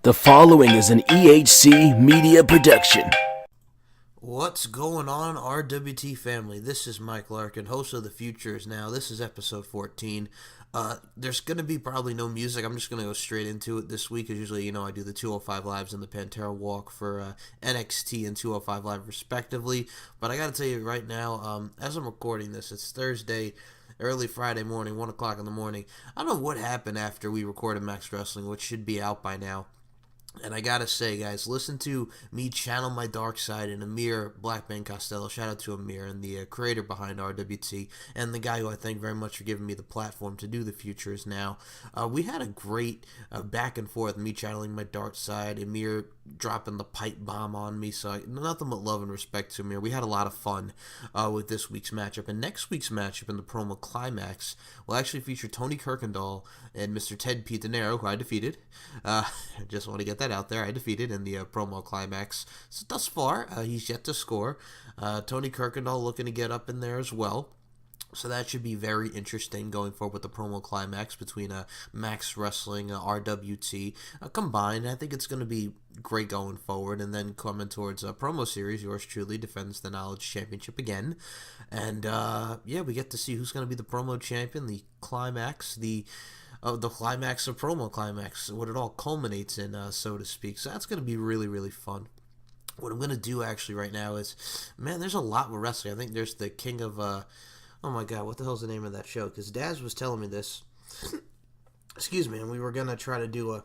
The following is an EHC media production. What's going on, RWT family? This is Mike Larkin, host of the Future Is Now. This is episode 14. There's going to be probably no music. I'm just going to go straight into it this week. As usually, I do the 205 Lives and the Pantera Walk for NXT and 205 Live respectively. But I got to tell you right now, as I'm recording this, it's Thursday, early Friday morning, 1 o'clock in the morning. I don't know what happened after we recorded Max Wrestling, which should be out by now. And I gotta say, guys, listen to me channel my dark side and Amir Blackman Costello. Shout out to Amir and the creator behind RWT and the guy who I thank very much for giving me the platform to do the Future Is Now. We had a great back and forth, me channeling my dark side, Amir dropping the pipe bomb on me. So nothing but love and respect to Amir. We had a lot of fun with this week's matchup. And next week's matchup in the promo climax will actually feature Tony Kirkendall and Mr. Ted Pitanero, who I defeated. Just want to get that out there. I defeated in the promo climax. So thus far, he's yet to score. Tony Kirkendall looking to get up in there as well. So that should be very interesting going forward with the promo climax between Max Wrestling, RWT combined. I think it's going to be great going forward. And then coming towards a promo series, yours truly defends the Knowledge Championship again. And we get to see who's going to be the promo champion, the climax, the climax of promo climax, what it all culminates in, so to speak. So that's going to be really, really fun. What I'm going to do actually right now is, man, there's a lot with wrestling. I think there's the king of, oh my god, what the hell's the name of that show? Because Daz was telling me this. Excuse me, and we were going to try to do a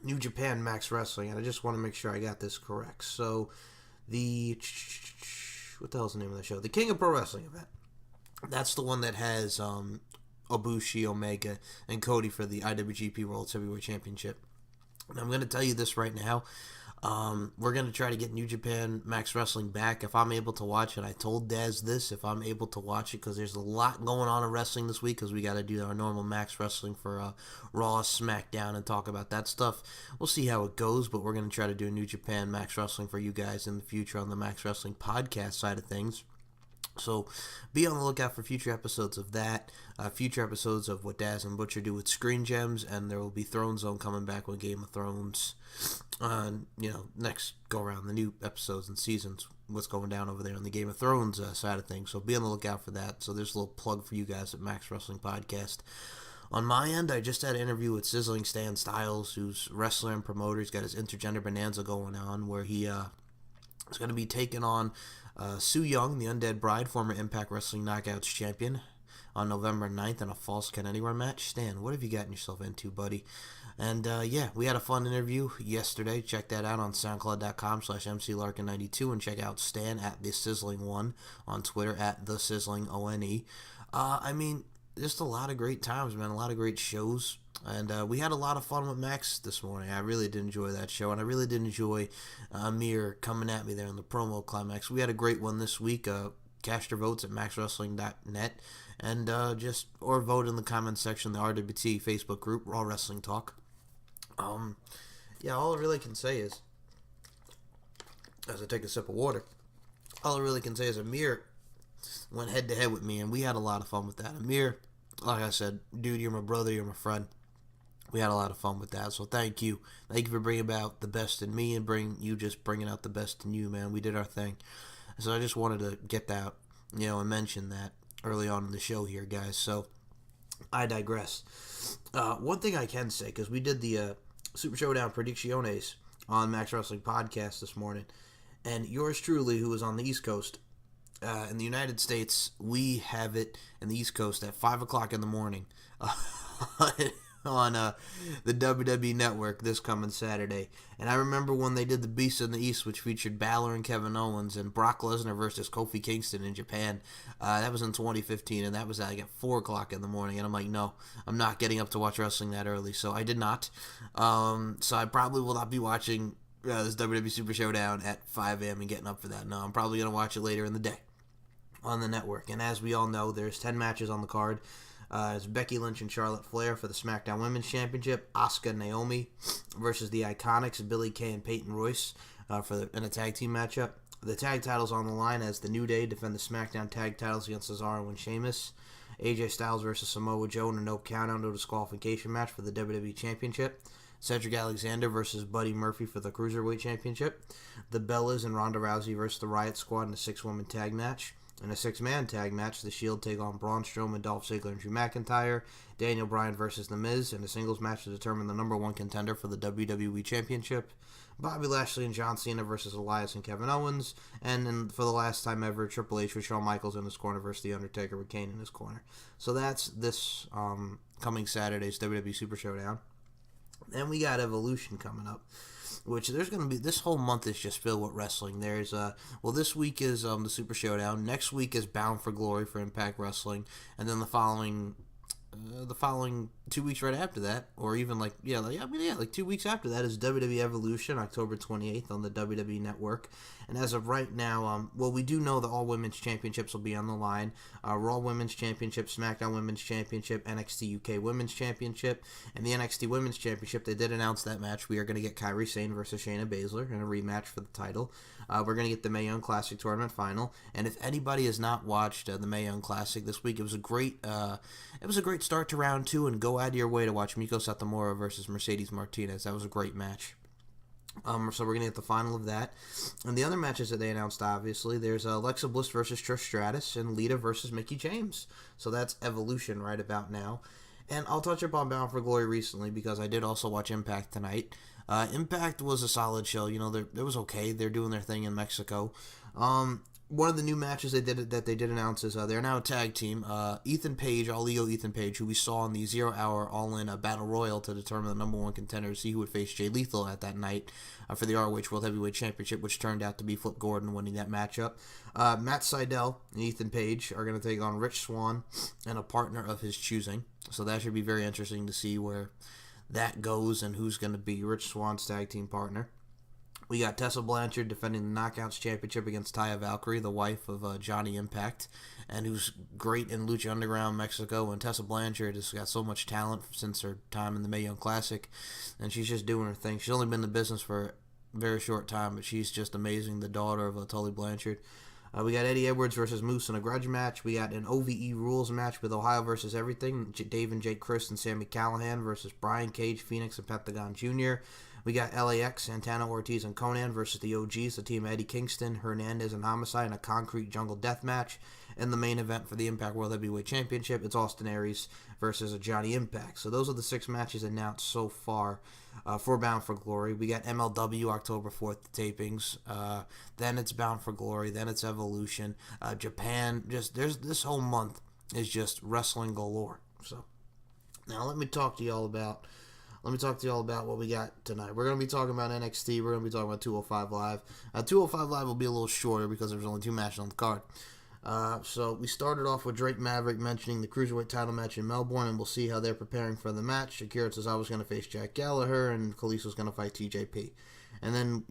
New Japan Max Wrestling, and I just want to make sure I got this correct. So, what the hell's the name of that show? The King of Pro Wrestling event. That's the one that has, Ibushi, Omega, and Cody for the IWGP World Heavyweight Championship. And I'm going to tell you this right now. We're going to try to get New Japan Max Wrestling back if I'm able to watch it. I told Daz this, if I'm able to watch it, because there's a lot going on in wrestling this week, because we got to do our normal Max Wrestling for Raw, SmackDown, and talk about that stuff. We'll see how it goes, but we're going to try to do a New Japan Max Wrestling for you guys in the future on the Max Wrestling podcast side of things. So be on the lookout for future episodes of that, future episodes of what Daz and Butcher do with Screen Gems, and there will be Throne Zone coming back with Game of Thrones. Next go around the new episodes and seasons, what's going down over there on the Game of Thrones side of things. So be on the lookout for that. So there's a little plug for you guys at Max Wrestling Podcast. On my end, I just had an interview with Sizzling Stan Styles, who's wrestler and promoter. He's got his intergender bonanza going on, where he is going to be taking on Su Yung, the Undead Bride, former Impact Wrestling Knockouts champion, on November 9th in a Falls Count Anywhere match. Stan, what have you gotten yourself into, buddy? And we had a fun interview yesterday. Check that out on SoundCloud.com/MCLarkin92 and check out Stan at The Sizzling One on Twitter at The Sizzling ONE. Just a lot of great times, man. A lot of great shows. And we had a lot of fun with Max this morning. I really did enjoy that show, and I really did enjoy Amir coming at me there in the promo climax. We had a great one this week. Cast your votes at maxwrestling.net, and or vote in the comments section of the RWT Facebook group, Raw Wrestling Talk. All I really can say is, as I take a sip of water, all I really can say is Amir went head-to-head with me, and we had a lot of fun with that. Amir, like I said, dude, you're my brother, you're my friend. We had a lot of fun with that, so thank you. Thank you for bringing about the best in me and bringing out the best in you, man. We did our thing. So I just wanted to get that, and mention that early on in the show here, guys. So I digress. One thing I can say, because we did the Super Showdown Predicciones on Max Wrestling Podcast this morning, and yours truly, who was on the East Coast, in the United States, we have it in the East Coast at 5 o'clock in the morning on the WWE Network this coming Saturday. And I remember when they did the Beast in the East, which featured Balor and Kevin Owens and Brock Lesnar versus Kofi Kingston in Japan. That was in 2015, and that was at 4 o'clock in the morning. And I'm like, no, I'm not getting up to watch wrestling that early. So I did not. So I probably will not be watching this WWE Super Showdown at 5 a.m. and getting up for that. No, I'm probably going to watch it later in the day on the network. And as we all know, there's 10 matches on the card. It's Becky Lynch and Charlotte Flair for the SmackDown Women's Championship. Asuka and Naomi versus the Iconics, Billie Kay and Peyton Royce in a tag team matchup. The tag titles on the line as the New Day defend the SmackDown tag titles against Cesaro and Sheamus. AJ Styles versus Samoa Joe in a no count-out, no disqualification match for the WWE Championship. Cedric Alexander versus Buddy Murphy for the Cruiserweight Championship. The Bellas and Ronda Rousey versus the Riot Squad in a 6-woman tag match. In a 6-man tag match, the Shield take on Braun Strowman, Dolph Ziggler, and Drew McIntyre. Daniel Bryan versus The Miz in a singles match to determine the number one contender for the WWE Championship. Bobby Lashley and John Cena versus Elias and Kevin Owens. And then for the last time ever, Triple H with Shawn Michaels in his corner versus The Undertaker with Kane in his corner. So that's this coming Saturday's WWE Super Showdown. Then we got Evolution coming up, which there's going to be, this whole month is just filled with wrestling. There's, this week is the Super Showdown. Next week is Bound for Glory for Impact Wrestling. And then the following 2 weeks right after that, or even like 2 weeks after that is WWE Evolution, October 28th on the WWE Network. And as of right now, we do know that all women's championships will be on the line. Raw Women's Championship, SmackDown Women's Championship, NXT UK Women's Championship, and the NXT Women's Championship. They did announce that match. We are going to get Kairi Sane versus Shayna Baszler in a rematch for the title. We're going to get the Mae Young Classic Tournament Final. And if anybody has not watched the Mae Young Classic this week, it was a great start to round 2, and go out of your way to watch Miko Satomura versus Mercedes Martinez. That was a great match. So we're going to get the final of that. And the other matches that they announced, obviously, there's Alexa Bliss versus Trish Stratus and Lita versus Mickie James. So that's Evolution right about now. And I'll touch upon Bound for Glory recently because I did also watch Impact tonight. Impact was a solid show. You know, it was okay. They're doing their thing in Mexico. One of the new matches they did announce is they're now a tag team. Ethan Page, All Ego Ethan Page, who we saw in the 0 Hour All-In Battle Royal to determine the number one contender, see who would face Jay Lethal at that night for the ROH World Heavyweight Championship, which turned out to be Flip Gordon winning that matchup. Matt Sydal and Ethan Page are going to take on Rich Swann and a partner of his choosing. So that should be very interesting to see where that goes and who's going to be Rich Swann's tag team partner. We got Tessa Blanchard defending the Knockouts Championship against Taya Valkyrie, the wife of Johnny Impact, and who's great in Lucha Underground Mexico. And Tessa Blanchard has got so much talent since her time in the Mae Young Classic, and she's just doing her thing. She's only been in the business for a very short time, but she's just amazing, the daughter of Tully Blanchard. We got Eddie Edwards versus Moose in a grudge match. We got an OVE rules match with Ohio versus Everything, Dave and Jake Christ and Sammy Callahan versus Brian Cage, Phoenix, and Pentagon Jr. We got LAX, Santana Ortiz, and Conan versus the OGs, the team of Eddie Kingston, Hernandez, and Homicide in a concrete jungle death match. And the main event for the Impact World Heavyweight Championship, it's Austin Aries versus Johnny Impact. So those are the 6 matches announced so far for Bound for Glory. We got MLW October 4th tapings. Then it's Bound for Glory. Then it's Evolution. Japan. There's this whole month is just wrestling galore. So now let me talk to y'all about what we got tonight. We're going to be talking about NXT. We're going to be talking about 205 Live. 205 Live will be a little shorter because there's only 2 matches on the card. So we started off with Drake Maverick mentioning the Cruiserweight title match in Melbourne, and we'll see how they're preparing for the match. Akira Tozawa's going to face Jack Gallagher, and Kalisto's going to fight TJP. And then,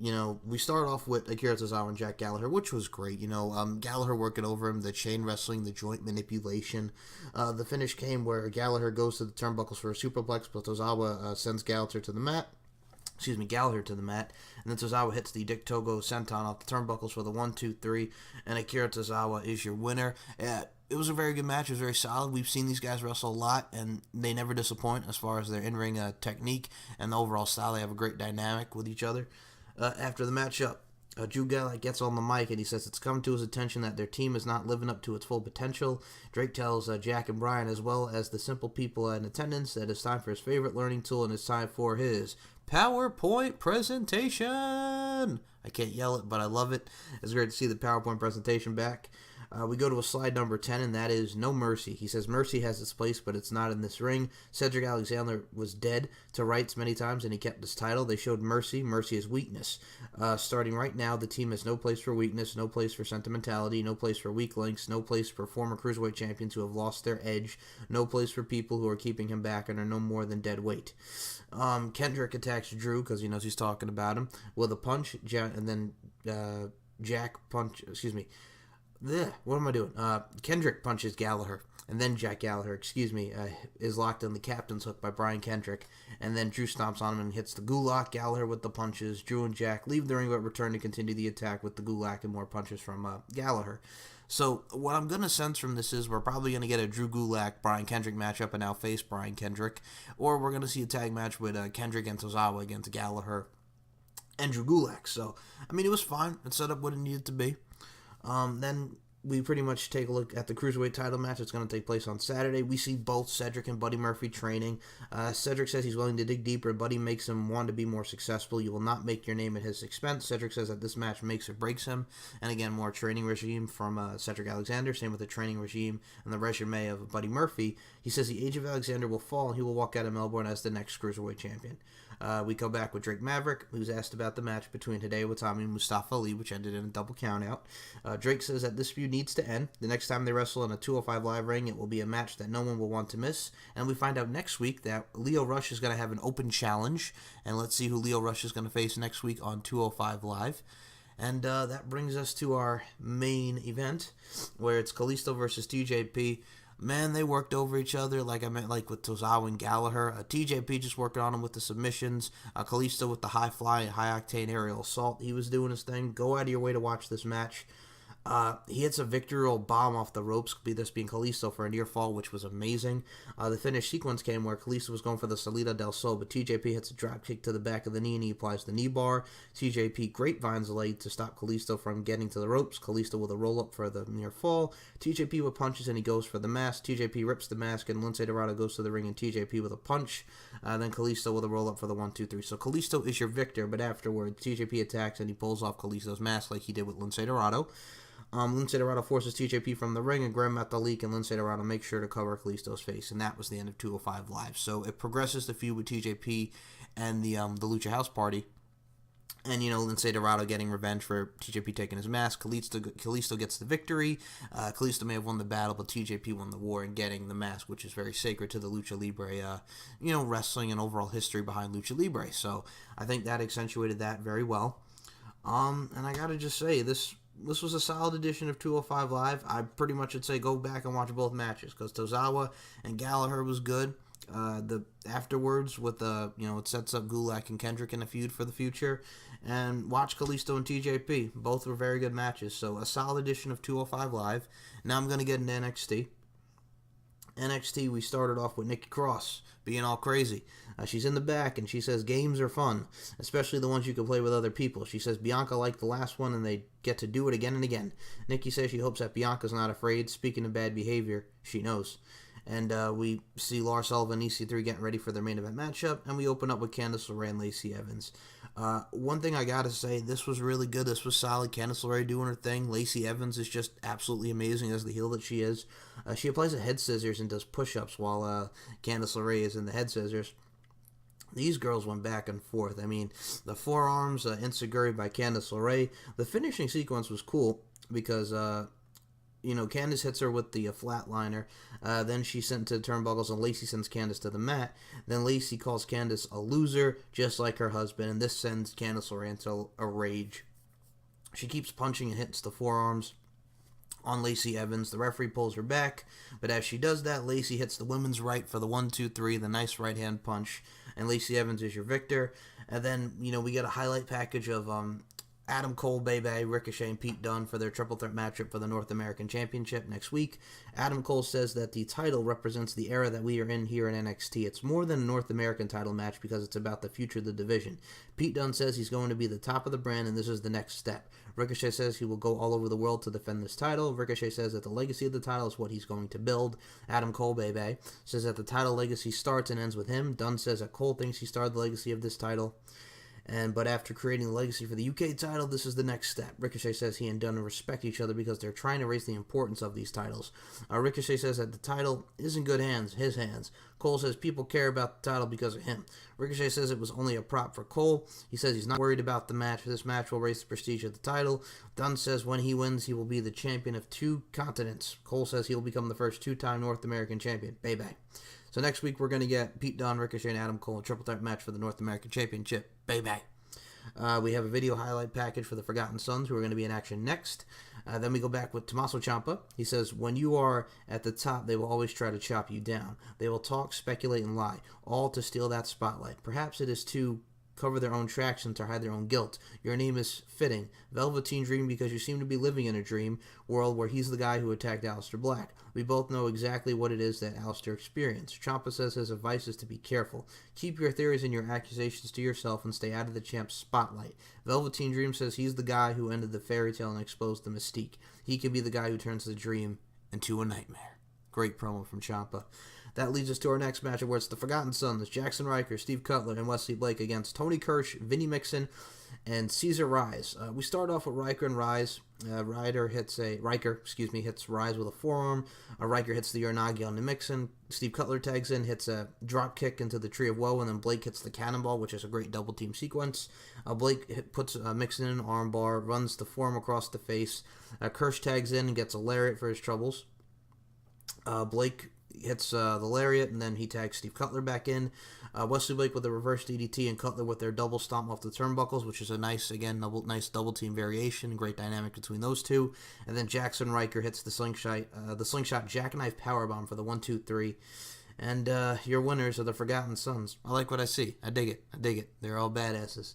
we start off with Akira Tozawa and Jack Gallagher, which was great. Gallagher working over him, the chain wrestling, the joint manipulation. The finish came where Gallagher goes to the turnbuckles for a superplex, but Tozawa sends Gallagher to the mat. And then Tozawa hits the Dick Togo senton off the turnbuckles for the 1, 2, 3, and Akira Tozawa is your winner. It was a very good match. It was very solid. We've seen these guys wrestle a lot, and they never disappoint as far as their in-ring technique and the overall style. They have a great dynamic with each other. After the matchup, Drew Gulak gets on the mic and he says it's come to his attention that their team is not living up to its full potential. Drake tells Jack and Brian, as well as the simple people in attendance, that it's time for his favorite learning tool and it's time for his PowerPoint presentation. I can't yell it, but I love it. It's great to see the PowerPoint presentation back. We go to a slide number 10, and that is No Mercy. He says Mercy has its place, but it's not in this ring. Cedric Alexander was dead to rights many times, and he kept his title. They showed Mercy. Mercy is weakness. Starting right now, the team has no place for weakness, no place for sentimentality, no place for weak links, no place for former Cruiserweight champions who have lost their edge, no place for people who are keeping him back and are no more than dead weight. Kendrick attacks Drew because he knows he's talking about him with a punch, and then Jack punch. What am I doing? Kendrick punches Gallagher, and then Jack Gallagher, is locked in the captain's hook by Brian Kendrick, and then Drew stomps on him and hits the Gulak. Gallagher with the punches. Drew and Jack leave the ring but return to continue the attack with the Gulak and more punches from Gallagher. So what I'm going to sense from this is we're probably going to get a Drew Gulak, Brian Kendrick matchup and now face Brian Kendrick. Or we're going to see a tag match with Kendrick and Tozawa against Gallagher and Drew Gulak. So, I mean, it was fine. It set up what it needed to be. Then we pretty much take a look at the Cruiserweight title match. It's going to take place on Saturday. We see both Cedric and Buddy Murphy training. Cedric says he's willing to dig deeper. Buddy makes him want to be more successful. You will not make your name at his expense. Cedric says that this match makes or breaks him. And again, more training regime from Cedric Alexander. Same with the training regime and the resume of Buddy Murphy. He says the age of Alexander will fall and he will walk out of Melbourne as the next Cruiserweight champion. We go back with Drake Maverick, who's asked about the match between Hideo Itami and Mustafa Ali, which ended in a double countout. Drake says that this feud needs to end. The next time they wrestle in a 205 Live ring, it will be a match that no one will want to miss. And we find out next week that Leo Rush is going to have an open challenge. And let's see who Leo Rush is going to face next week on 205 Live. And that brings us to our main event, where it's Kalisto versus TJP. Man, they worked over each other like with Tozawa and Gallagher. TJP just working on him with the submissions. Kalisto with the high fly, high octane aerial assault. He was doing his thing. Go out of your way to watch this match. He hits a victorial bomb off the ropes, this being Kalisto for a near fall, which was amazing. The finish sequence came where Kalisto was going for the Salida del Sol, but TJP hits a drop kick to the back of the knee and he applies the knee bar. TJP grapevines the leg to stop Kalisto from getting to the ropes. Kalisto with a roll up for the near fall. TJP with punches and he goes for the mask. TJP rips the mask and Lince Dorado goes to the ring and TJP with a punch. Then Kalisto with a roll up for the 1-2-3. So Kalisto is your victor, but afterward TJP attacks and he pulls off Kalisto's mask like he did with Lince Dorado. Lince Dorado forces TJP from the ring and Grand Metalik and Lince Dorado makes sure to cover Kalisto's face, and that was the end of 205 Live. So it progresses the feud with TJP and the Lucha House Party. And, Lince Dorado getting revenge for TJP taking his mask. Kalisto gets the victory. Kalisto may have won the battle, but TJP won the war in getting the mask, which is very sacred to the Lucha Libre, wrestling and overall history behind Lucha Libre. So I think that accentuated that very well. And I gotta just say, this was a solid edition of 205 Live. I pretty much would say go back and watch both matches because Tozawa and Gallagher was good. The afterwards with it sets up Gulak and Kendrick in a feud for the future, and watch Kalisto and TJP. Both were very good matches. So a solid edition of 205 Live. Now I'm gonna get into NXT. NXT, we started off with Nikki Cross being all crazy. She's in the back and she says games are fun, especially the ones you can play with other people. She says Bianca liked the last one and they get to do it again and again. Nikki says she hopes that Bianca's not afraid. Speaking of bad behavior, she knows. And we see Lars Sullivan and EC3 getting ready for their main event matchup, and we open up with Candice LeRae and Lacey Evans. One thing I gotta say, this was really good. This was solid. Candice LeRae doing her thing. Lacey Evans is just absolutely amazing as the heel that she is. She applies a head scissors and does push-ups while Candice LeRae is in the head scissors. These girls went back and forth. I mean, the forearms, insecurity by Candice LeRae. The finishing sequence was cool because Candice hits her with the flatliner. Then she's sent to the turnbuckles, and Lacey sends Candice to the mat. Then Lacey calls Candice a loser, just like her husband, and this sends Candice LeRae into a rage. She keeps punching and hits the forearms on Lacey Evans. The referee pulls her back, but as she does that, Lacey hits the women's right for the 1-2-3, the nice right-hand punch, and Lacey Evans is your victor. And then, we get a highlight package of Adam Cole, Bebe, Ricochet, and Pete Dunne for their triple threat matchup for the North American Championship next week. Adam Cole says that the title represents the era that we are in here in NXT. It's more than a North American title match because it's about the future of the division. Pete Dunne says he's going to be the top of the brand and this is the next step. Ricochet says he will go all over the world to defend this title. Ricochet says that the legacy of the title is what he's going to build. Adam Cole, Bebe, says that the title legacy starts and ends with him. Dunne says that Cole thinks he started the legacy of this title. But after creating the legacy for the UK title, this is the next step. Ricochet says he and Dunne respect each other because they're trying to raise the importance of these titles. Ricochet says that the title is in good hands, his hands. Cole says people care about the title because of him. Ricochet says it was only a prop for Cole. He says he's not worried about the match. This match will raise the prestige of the title. Dunne says when he wins, he will be the champion of 2 continents. Cole says he will become the first 2-time North American champion. Bye-bye. So next week, we're going to get Pete Dunne, Ricochet, and Adam Cole in a triple threat match for the North American Championship. Bye-bye. We have a video highlight package for the Forgotten Sons, who are going to be in action next. Then we go back with Tommaso Ciampa. He says, when you are at the top, they will always try to chop you down. They will talk, speculate, and lie, all to steal that spotlight. Perhaps it is too cover their own tracks and to hide their own guilt. Your name is fitting. Velveteen Dream, because you seem to be living in a dream world where he's the guy who attacked Aleister Black. We both know exactly what it is that Aleister experienced. Ciampa says his advice is to be careful. Keep your theories and your accusations to yourself and stay out of the champ's spotlight. Velveteen Dream says he's the guy who ended the fairy tale and exposed the mystique. He could be the guy who turns the dream into a nightmare. Great promo from Ciampa. That leads us to our next matchup, where it's the Forgotten Sons, Jackson Ryker, Steve Cutler, and Wesley Blake against Tony Kirsch, Vinnie Mixon, and Caesar Rise. We start off with Ryker and Rise. Ryker hits Rise with a forearm. Ryker hits the Uranagi on the Mixon. Steve Cutler tags in, hits a drop kick into the Tree of Woe, and then Blake hits the Cannonball, which is a great double team sequence. Blake puts Mixon in an armbar, runs the forearm across the face. Kirsch tags in and gets a lariat for his troubles. Blake hits the lariat, and then he tags Steve Cutler back in. Wesley Blake with a reverse DDT, and Cutler with their double stomp off the turnbuckles, which is a nice double team variation. Great dynamic between those two. And then Jackson Ryker hits the slingshot jackknife powerbomb for the 1-2-3. And your winners are the Forgotten Sons. I like what I see. I dig it. They're all badasses.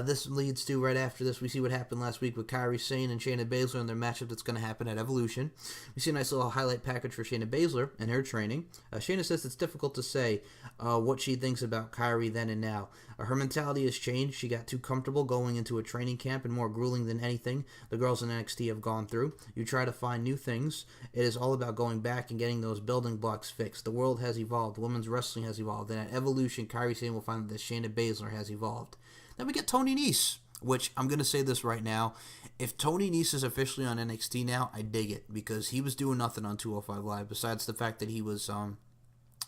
This leads to, right after this, we see what happened last week with Kairi Sane and Shayna Baszler and their matchup that's going to happen at Evolution. We see a nice little highlight package for Shayna Baszler and her training. Shayna says it's difficult to say what she thinks about Kairi then and now. Her mentality has changed. She got too comfortable going into a training camp and more grueling than anything the girls in NXT have gone through. You try to find new things. It is all about going back and getting those building blocks fixed. The world has evolved. Women's wrestling has evolved. And at Evolution, Kairi Sane will find that Shayna Baszler has evolved. Then we get Tony Nese, which I'm going to say this right now. If Tony Nese is officially on NXT now, I dig it, because he was doing nothing on 205 Live besides the fact that he was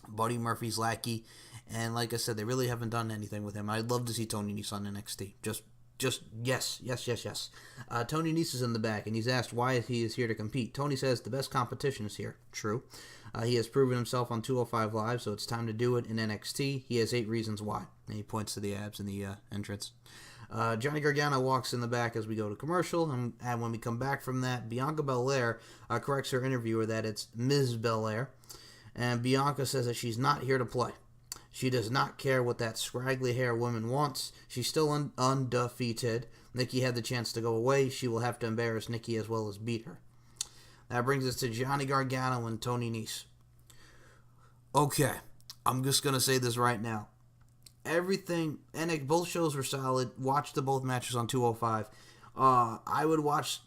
Buddy Murphy's lackey. And like I said, they really haven't done anything with him. I'd love to see Tony Nese on NXT. Just yes. Tony Nese is in the back, and he's asked why he is here to compete. Tony says the best competition is here. True. He has proven himself on 205 Live, so it's time to do it in NXT. He has 8 reasons why. And he points to the abs in the entrance. Johnny Gargano walks in the back as we go to commercial, and when we come back from that, Bianca Belair corrects her interviewer that it's Ms. Belair, and Bianca says that she's not here to play. She does not care what that scraggly hair woman wants. She's still undefeated. Nikki had the chance to go away. She will have to embarrass Nikki as well as beat her. That brings us to Johnny Gargano and Tony Nese. Okay, I'm just going to say this right now. Everything, and both shows were solid. Watched both matches on 205. I would watch.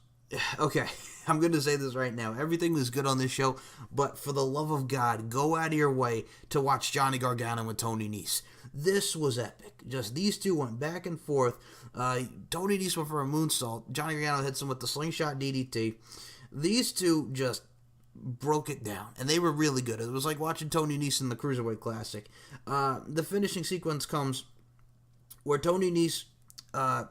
Okay, I'm going to say this right now. Everything was good on this show, but for the love of God, go out of your way to watch Johnny Gargano and Tony Nese. This was epic. Just these two went back and forth. Tony Nese went for a moonsault. Johnny Gargano hits him with the slingshot DDT. These two just broke it down, and they were really good. It was like watching Tony Nese in the Cruiserweight Classic. The finishing sequence comes where Tony Nese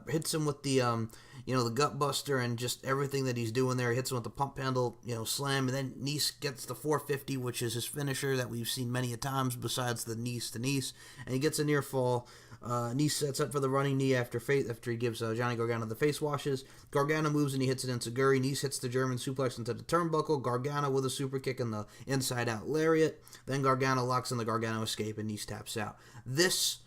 hits him with the the gut buster and just everything that he's doing there. He hits him with the pump handle, slam, and then Nese gets the 450, which is his finisher that we've seen many a times besides the Nese to Nese, and he gets a near fall. Nese sets up for the running knee after he gives Johnny Gargano the face washes. Gargano moves and he hits it into Guri. Nese hits the German suplex into the turnbuckle. Gargano with a super kick and the inside out lariat. Then Gargano locks in the Gargano escape and Nese taps out. This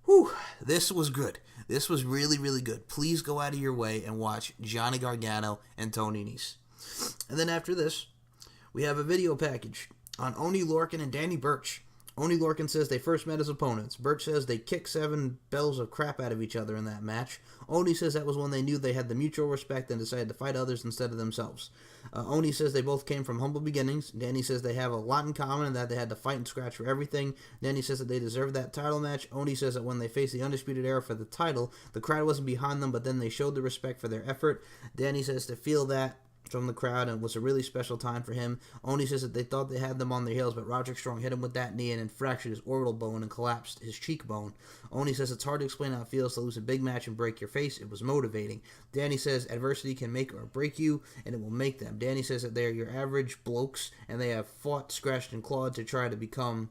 was good. This was really, really good. Please go out of your way and watch Johnny Gargano and Tony Nese. And then after this, we have a video package on Oney Lorcan and Danny Burch. Oney Lorcan says they first met as opponents. Burch says they kicked 7 bells of crap out of each other in that match. Oney says that was when they knew they had the mutual respect and decided to fight others instead of themselves. Oney says they both came from humble beginnings. Danny says they have a lot in common and that they had to fight and scratch for everything. Danny says that they deserved that title match. Oney says that when they faced the Undisputed Era for the title, the crowd wasn't behind them, but then they showed the respect for their effort. Danny says to feel that from the crowd, and it was a really special time for him. Oney says that they thought they had them on their heels, but Roderick Strong hit him with that knee and then fractured his orbital bone and collapsed his cheekbone. Oney says it's hard to explain how it feels to lose a big match and break your face. It was motivating. Danny says adversity can make or break you, and it will make them. Danny says that they're your average blokes, and they have fought, scratched, and clawed to try to become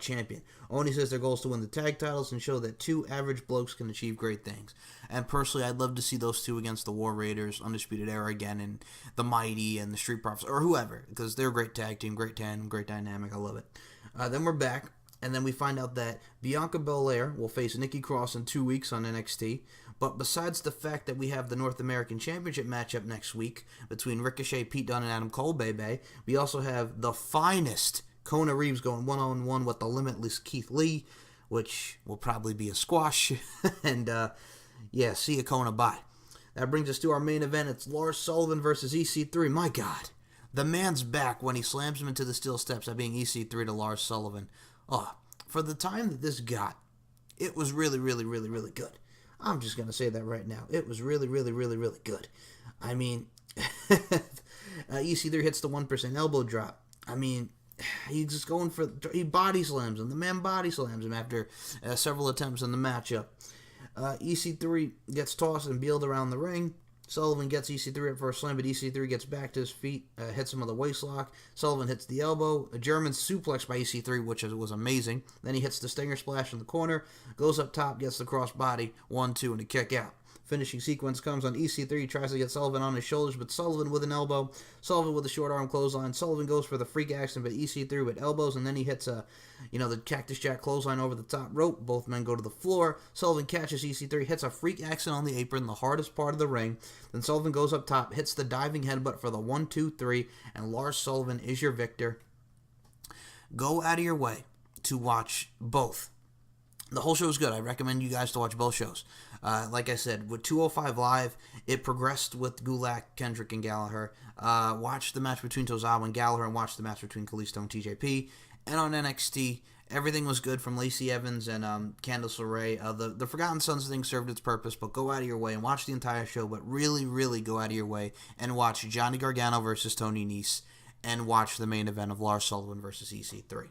champion. Oney says their goal is to win the tag titles and show that 2 average blokes can achieve great things. And personally, I'd love to see those 2 against the War Raiders, Undisputed Era again, and the Mighty and the Street Profits, or whoever, because they're a great tag team, great tandem, great dynamic. I love it. Then we're back, And then we find out that Bianca Belair will face Nikki Cross in 2 weeks on NXT. But besides the fact that we have the North American Championship matchup next week between Ricochet, Pete Dunne, and Adam Cole, baby, we also have the finest Kona Reeves going one-on-one with the limitless Keith Lee, which will probably be a squash. And, see you, Kona, bye. That brings us to our main event. It's Lars Sullivan versus EC3. My God, the man's back when he slams him into the steel steps at being EC3 to Lars Sullivan. Oh, for the time that this got, it was really, really, really, really good. I'm just going to say that right now. It was really, really, really, really good. I mean, EC3 hits the 1% elbow drop. I mean, he's just going for... He body slams him. The man body slams him after several attempts in the matchup. EC3 gets tossed and wheeled around the ring. Sullivan gets EC3 up for a slam, but EC3 gets back to his feet, hits him with a waistlock. Sullivan hits the elbow, a German suplex by EC3, which was amazing. Then he hits the Stinger Splash in the corner, goes up top, gets the crossbody, 1-2, and a kick out. Finishing sequence comes on EC3, tries to get Sullivan on his shoulders, but Sullivan with an elbow, Sullivan with a short arm clothesline. Sullivan goes for the freak accident, but EC3 with elbows, and then he hits the Cactus Jack clothesline over the top rope. Both men go to the floor. Sullivan catches EC3, hits a freak accident on the apron, the hardest part of the ring. Then Sullivan goes up top, hits the diving headbutt for the 1-2-3, and Lars Sullivan is your victor. Go out of your way to watch both. The whole show is good. I recommend you guys to watch both shows. Like I said, with 205 Live, it progressed with Gulak, Kendrick, and Gallagher. Watch the match between Tozawa and Gallagher, and watch the match between Kalisto and TJP. And on NXT, everything was good from Lacey Evans and Candice LeRae. The Forgotten Sons thing served its purpose, but go out of your way and watch the entire show. But really, really go out of your way and watch Johnny Gargano versus Tony Nese, and watch the main event of Lars Sullivan versus EC3.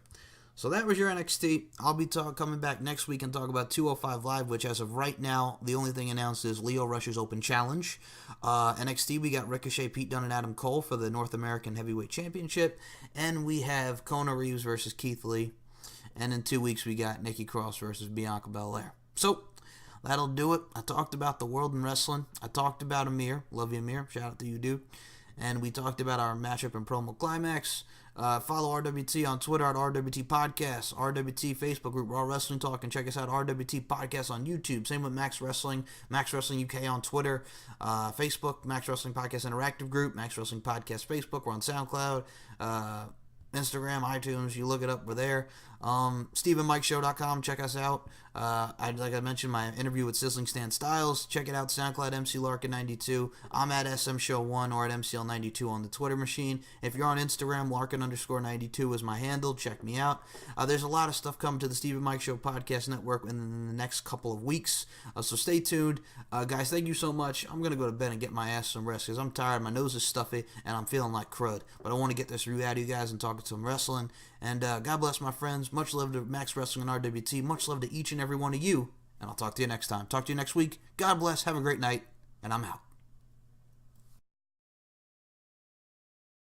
So that was your NXT. I'll be coming back next week and talk about 205 Live, which as of right now, the only thing announced is Leo Rush's Open Challenge. NXT, we got Ricochet, Pete Dunne, and Adam Cole for the North American Heavyweight Championship. And we have Kona Reeves versus Keith Lee. And in 2 weeks, we got Nikki Cross versus Bianca Belair. So that'll do it. I talked about the world in wrestling. I talked about Amir. Love you, Amir. Shout out to you, dude. And we talked about our matchup and promo climax. Follow RWT on Twitter at RWT Podcast, RWT Facebook group, Raw Wrestling Talk, and check us out, RWT Podcast on YouTube. Same with Max Wrestling UK on Twitter, Facebook, Max Wrestling Podcast Interactive Group, Max Wrestling Podcast Facebook. We're on SoundCloud, Instagram, iTunes. You look it up, we're there. StephenMikeShow.com. Check us out. Like I mentioned, my interview with Sizzling Stan Styles. Check it out. SoundCloud, MC Larkin92. I'm at SM Show 1 or at MCL92 on the Twitter machine. If you're on Instagram, Larkin_92 is my handle. Check me out. There's a lot of stuff coming to the Stephen Mike Show Podcast Network in the next couple of weeks. So stay tuned. Guys, thank you so much. I'm going to go to bed and get my ass some rest because I'm tired. My nose is stuffy and I'm feeling like crud. But I want to get this review out of you guys and talk some wrestling. And God bless my friends. Much love to Max Wrestling and RWT. Much love to each and every one of you. And I'll talk to you next time. Talk to you next week. God bless. Have a great night. And I'm out.